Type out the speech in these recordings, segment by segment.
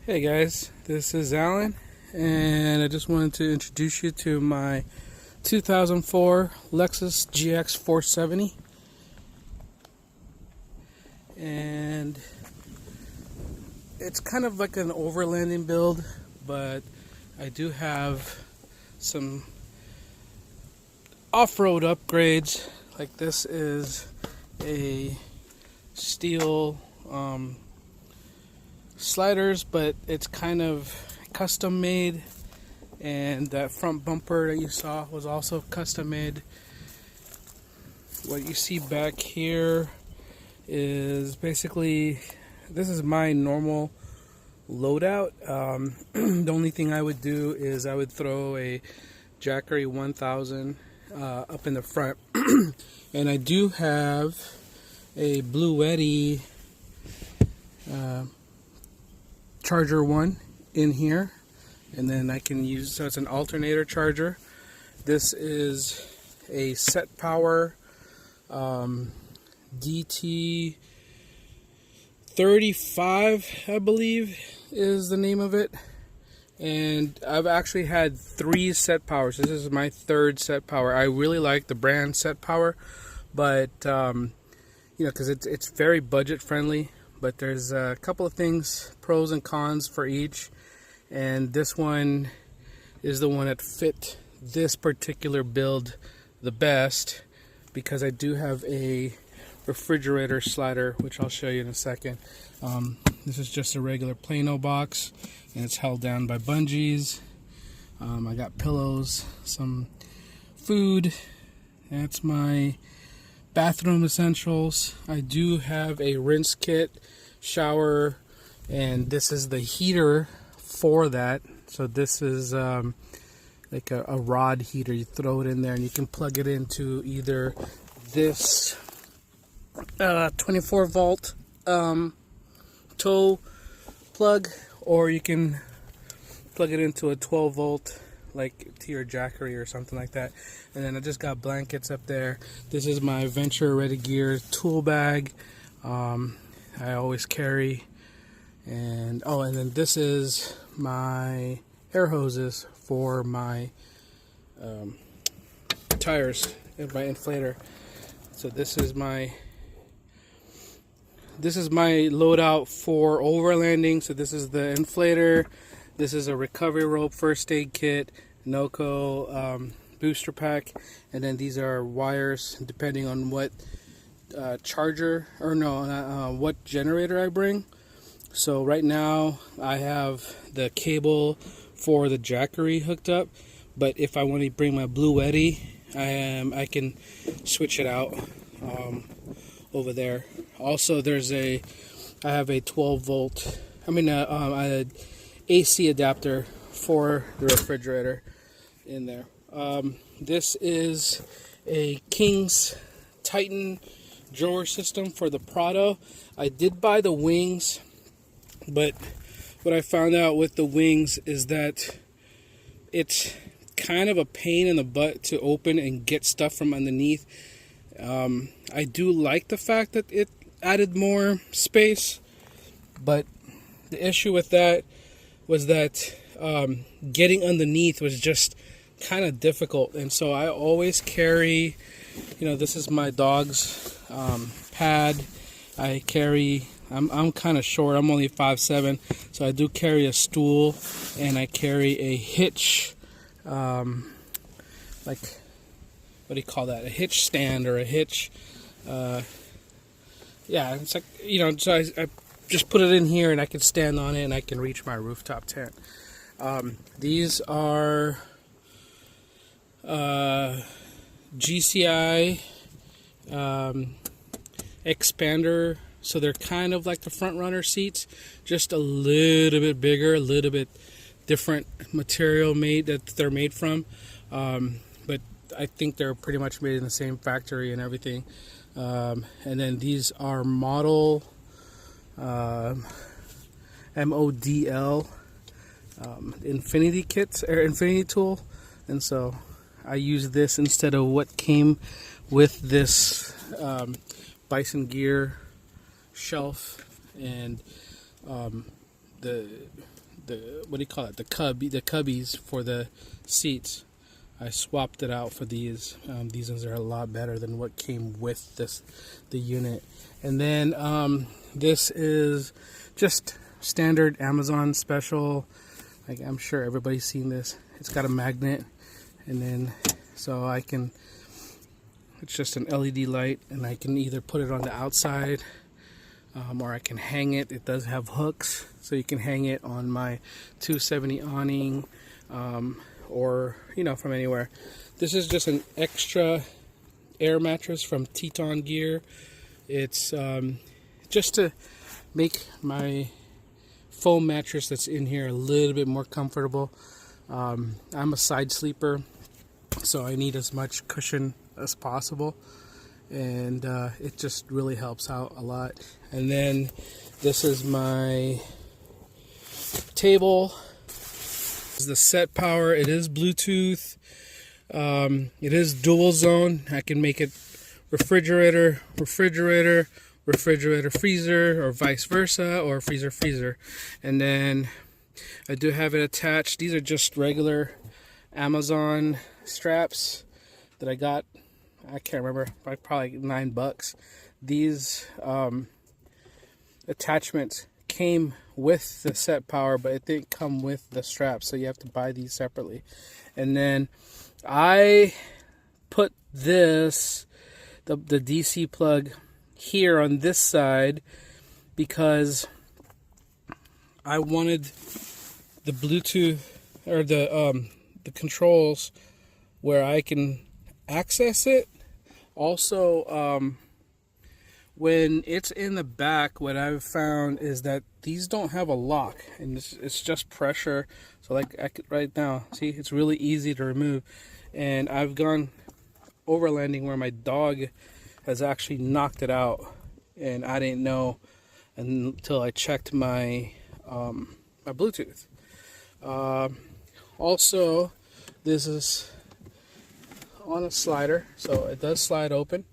Hey guys, this is Alan, and I just wanted to introduce you to my 2004 Lexus GX470. And it's kind of like an overlanding build, but I do have some off-road upgrades. Like this is a steel sliders, but it's kind of custom made, and that front bumper that you saw was also custom made. What you see back here is basically, this is my normal loadout. The only thing I would do is I would throw a Jackery 1000 up in the front. And I do have a Bluetti charger one in here, and then I can use, so it's an alternator charger. This is a setpower DT35, I believe is the name of it. And I've actually had 3 setpowers. This is my 3rd setpower. I really like the brand setpower, but you know, because it's very budget friendly. But there's a couple of things, pros and cons for each, and this one is the one that fit this particular build the best, because I do have a refrigerator slider, which I'll show you in a second. This is just a regular Plano box, and it's held down by bungees. I got pillows, some food. That's my bathroom essentials. I do have a rinse kit, shower, and this is the heater for that. So this is like a rod heater. You throw it in there and you can plug it into either this 24 volt tow plug, or you can plug it into a 12 volt like to your Jackery or something like that. And then I just got blankets up there. This is my Venture Ready Gear tool bag. I always carry. And oh, and then this is my air hoses for my tires and my inflator. So this is my loadout for overlanding. So this is the inflator. This is a recovery rope, first aid kit, NOCO booster pack, and then these are wires depending on what charger, or no, what generator I bring. So right now I have the cable for the Jackery hooked up, but if I want to bring my Bluetti, I can switch it out over there. Also, I have a 12 volt, a AC adapter for the refrigerator in there. This is a King's Titan drawer system for the Prado. I did buy the wings, but what I found out with the wings is that it's kind of a pain in the butt to open and get stuff from underneath. I do like the fact that it added more space, but the issue with that was that getting underneath was just kind of difficult. And so I always carry, this is my dog's pad. I carry, I'm kind of short, I'm only 5'7", so I do carry a stool, and I carry a hitch, like, what do you call that, a hitch stand or a hitch, yeah, it's like, so I just put it in here and I can stand on it and I can reach my rooftop tent. These are GCI expander, so they're kind of like the front runner seats, just a little bit bigger, a little bit different material that they're made from, but I think they're pretty much made in the same factory and everything. And then these are model MODL Infinity kits, or Infinity tool, and so I use this instead of what came with this Bison Gear shelf, and the what do you call it, the cubbies for the seats. I swapped it out for these. These ones are a lot better than what came with the unit. And then this is just standard Amazon special. Like, I'm sure everybody's seen this. It's got a magnet, and then so I can. It's just an LED light, and I can either put it on the outside, or I can hang it. It does have hooks, so you can hang it on my 270 awning. Or from anywhere. This is just an extra air mattress from Teton Gear. It's just to make my foam mattress that's in here a little bit more comfortable. I'm a side sleeper, so I need as much cushion as possible, and it just really helps out a lot. And then this is my table. The setpower. It is Bluetooth. It is dual zone. I can make it refrigerator, freezer, or vice versa, or freezer. And then I do have it attached. These are just regular Amazon straps that I got. I can't remember, probably $9. These attachments came with the setpower, but it didn't come with the strap, so you have to buy these separately. And then I put this, the DC plug here on this side, because I wanted the Bluetooth or the controls where I can access it. Also, when it's in the back, what I've found is that these don't have a lock, and it's just pressure. So like right now, see, it's really easy to remove. And I've gone overlanding where my dog has actually knocked it out, and I didn't know until I checked my my Bluetooth. Also, this is on a slider, so it does slide open,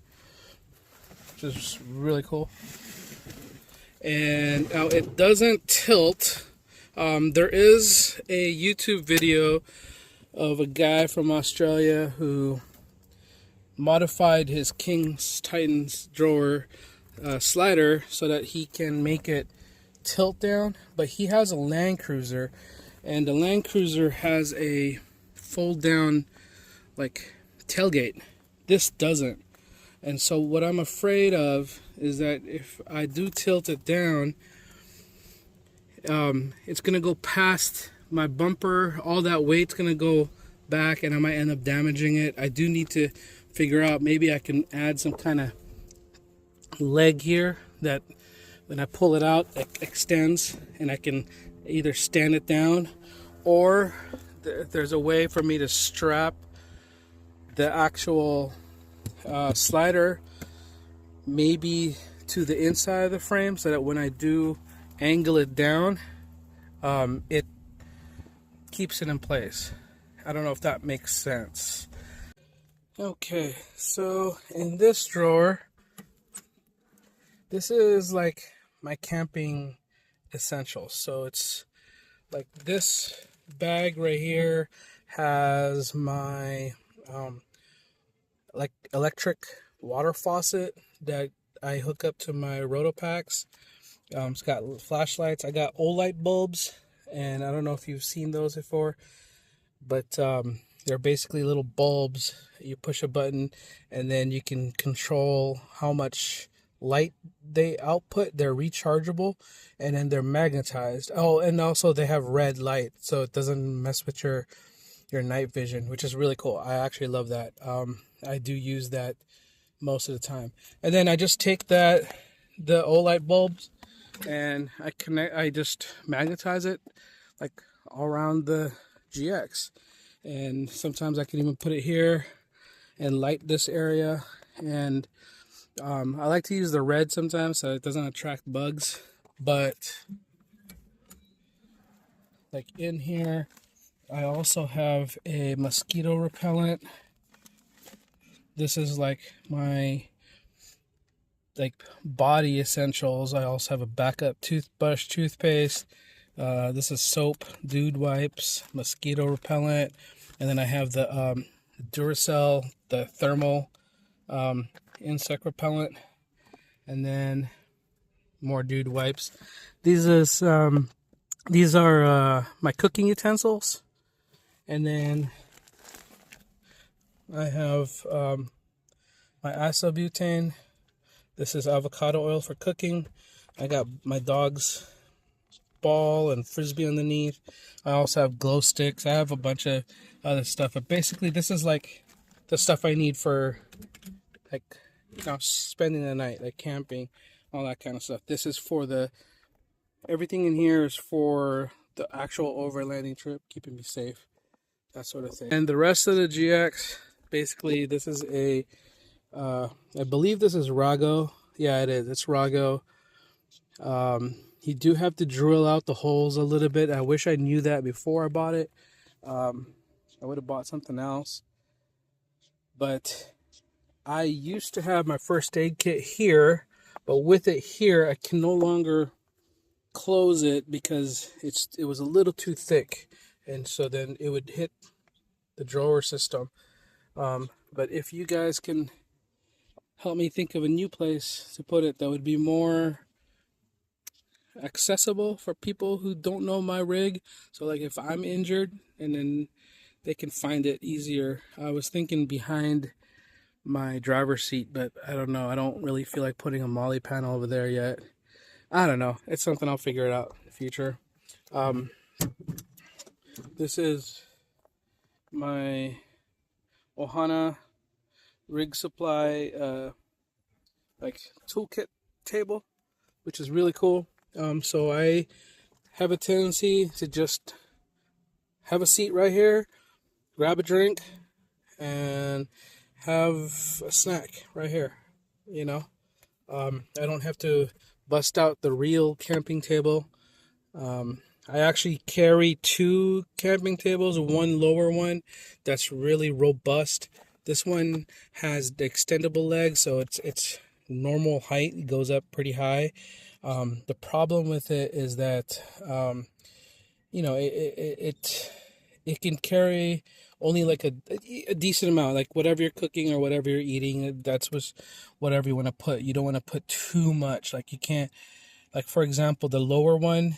which is really cool. And now it doesn't tilt. There is a YouTube video of a guy from Australia who modified his King's Titans drawer slider so that he can make it tilt down. But he has a Land Cruiser, and the Land Cruiser has a fold down like tailgate. This doesn't. And so what I'm afraid of is that if I do tilt it down, it's going to go past my bumper. All that weight's going to go back, and I might end up damaging it. I do need to figure out, maybe I can add some kind of leg here that when I pull it out, it extends, and I can either stand it down, or there's a way for me to strap the actual slider maybe to the inside of the frame, so that when I do angle it down, it keeps it in place. I don't know if that makes sense. Okay, so in this drawer, this is like my camping essentials. So it's like this bag right here has my like electric water faucet that I hook up to my Rotopacks. It's got flashlights. I got Olight bulbs, and I don't know if you've seen those before, but they're basically little bulbs. You push a button, and then you can control how much light they output. They're rechargeable, and then they're magnetized. Oh, and also they have red light, so it doesn't mess with your night vision, which is really cool. I actually love that. I do use that most of the time. And then I just take the Olight bulbs, and I just magnetize it like all around the GX. And sometimes I can even put it here and light this area. And I like to use the red sometimes so it doesn't attract bugs. But like in here, I also have a mosquito repellent. This is like my body essentials. I also have a backup toothbrush, toothpaste, This is soap, dude wipes, mosquito repellent, and then I have the Duracell, the thermal insect repellent, and then more dude wipes. These are my cooking utensils, and then I have my isobutane. This is avocado oil for cooking. I got my dog's ball and frisbee underneath. I also have glow sticks. I have a bunch of other stuff, but basically this is like the stuff I need for like, you know, spending the night, like camping, all that kind of stuff. This is for everything in here is for the actual overlanding trip, keeping me safe, that sort of thing. And the rest of the GX, basically this is I believe this is Rago. Yeah, it is. It's Rago. You do have to drill out the holes a little bit. I wish I knew that before I bought it. I would have bought something else. But I used to have my first aid kit here, but with it here, I can no longer close it because it was a little too thick, and so then it would hit the drawer system. But if you guys can help me think of a new place to put it that would be more accessible for people who don't know my rig, so like if I'm injured and then they can find it easier. I was thinking behind my driver's seat, but I don't know, I don't really feel like putting a molly panel over there yet. I don't know, it's something I'll figure it out in the future. This is my Ohana rig supply like toolkit table, which is really cool. So I have a tendency to just have a seat right here, grab a drink, and have a snack right here, you know. I don't have to bust out the real camping table. I actually carry two camping tables, one lower one that's really robust. This one has the extendable legs, so it's normal height. It goes up pretty high. The problem with it is that you know, it can carry only like a decent amount, like whatever you're cooking or whatever you're eating. That's whatever you want to put. You don't want to put too much. Like you can't, like for example, the lower one,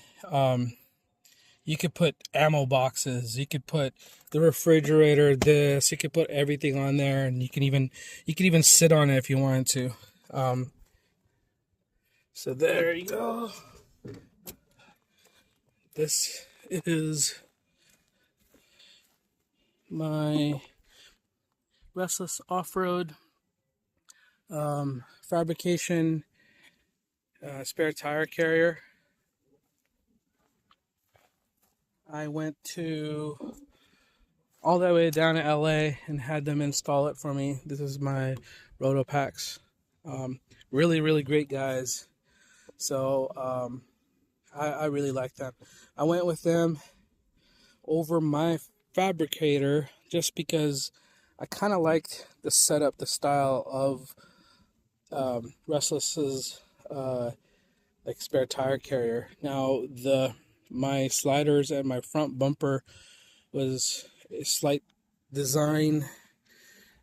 you could put ammo boxes. You could put the refrigerator. You could put everything on there, and you can even sit on it if you wanted to. So there you go. This is my Restless off-road fabrication spare tire carrier. I went to all the way down to LA and had them install it for me. This is my Rotopax. Really, really great guys. So I really like them. I went with them over my fabricator just because I kind of liked the setup, the style of Restless's like spare tire carrier. Now my sliders and my front bumper was a slight design,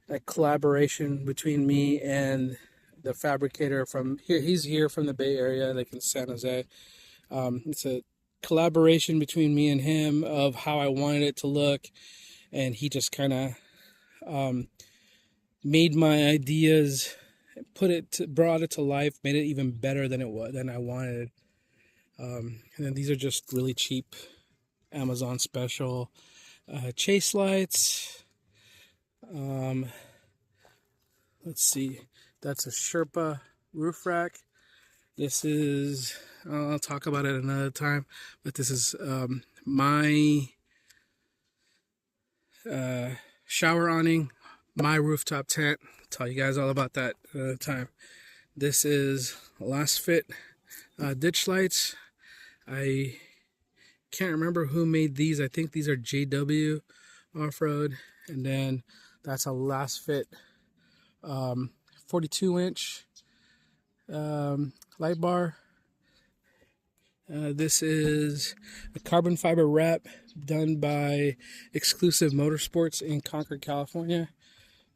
like collaboration between me and the fabricator from here. He's here from the Bay Area, like in San Jose. It's a collaboration between me and him of how I wanted it to look, and he just kind of made my ideas, brought it to life, made it even better than I wanted. And then these are just really cheap Amazon special chase lights. Let's see, that's a Sherpa roof rack. This is, I'll talk about it another time, but this is my shower awning, my rooftop tent. I'll tell you guys all about that another time. This is last fit ditch lights. I can't remember who made these. I think these are JW Off-Road. And then that's a last fit 42-inch light bar. This is a carbon fiber wrap done by Exclusive Motorsports in Concord, California.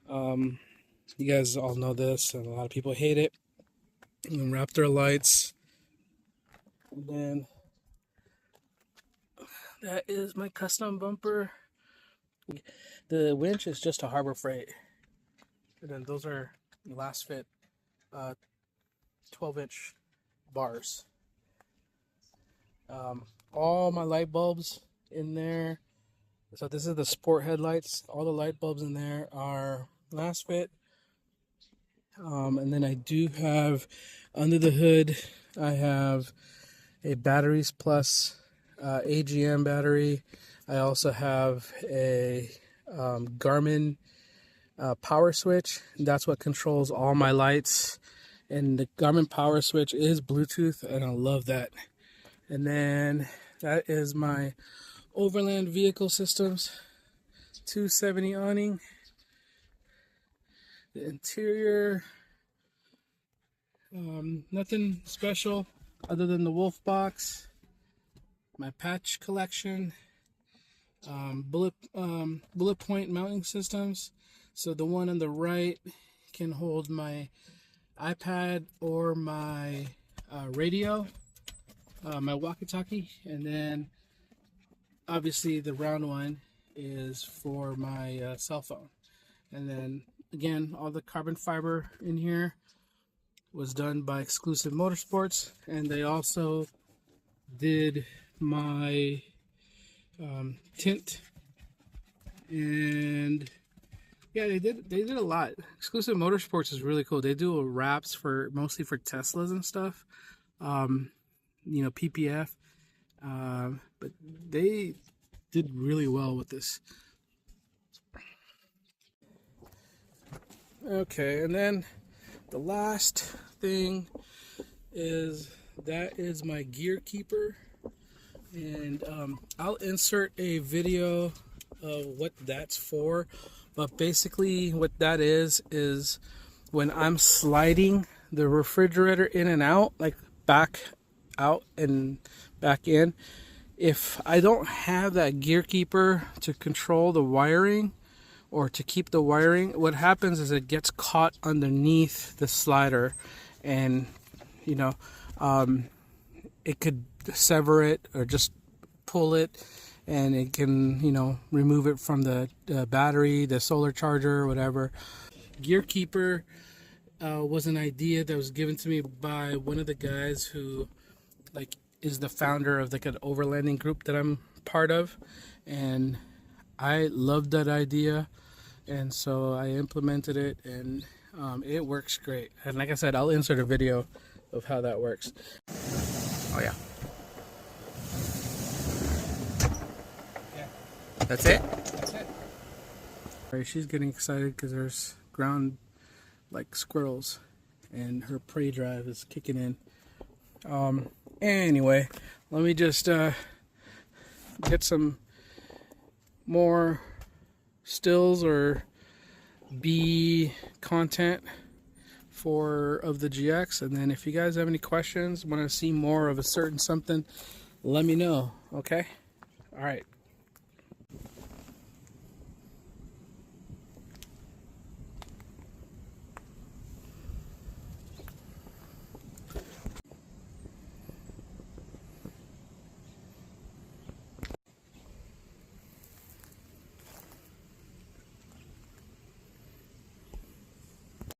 You guys all know this, and a lot of people hate it. And then Raptor lights. And then that is my custom bumper. The winch is just a Harbor Freight. And then those are last fit 12-inch bars. All my light bulbs in there. So this is the sport headlights. All the light bulbs in there are last fit. And then I do have under the hood, I have a batteries plus AGM battery. I also have a Garmin power switch. That's what controls all my lights. And the Garmin power switch is Bluetooth, and I love that. And then that is my Overland Vehicle Systems 270 awning. The interior, nothing special other than the wolf box, my patch collection, bullet point mounting systems. So the one on the right can hold my iPad or my radio, my walkie-talkie, and then obviously the round one is for my cell phone. And then again, all the carbon fiber in here was done by Exclusive Motorsports, and they also did my tint, and yeah, they did a lot. Exclusive Motorsports is really cool. They do wraps for mostly for Teslas and stuff, you know, PPF, but they did really well with this. Okay, and then the last thing is that is my gear keeper, and I'll insert a video of what that's for. But basically what that is when I'm sliding the refrigerator in and out, like back out and back in, if I don't have that gear keeper to control the wiring or to keep the wiring, what happens is it gets caught underneath the slider, and you know, it could sever it or just pull it, and it can, you know, remove it from the battery, the solar charger, or whatever. Gear keeper was an idea that was given to me by one of the guys who, like, is the founder of like an overlanding group that I'm part of, and I loved that idea, and so I implemented it, and it works great. And like I said, I'll insert a video of how that works. Oh yeah. That's it? That's it. All right, she's getting excited because there's ground like squirrels, and her prey drive is kicking in. Anyway, let me just get some more stills or B content of the GX, and then if you guys have any questions, want to see more of a certain something, let me know. Okay? All right.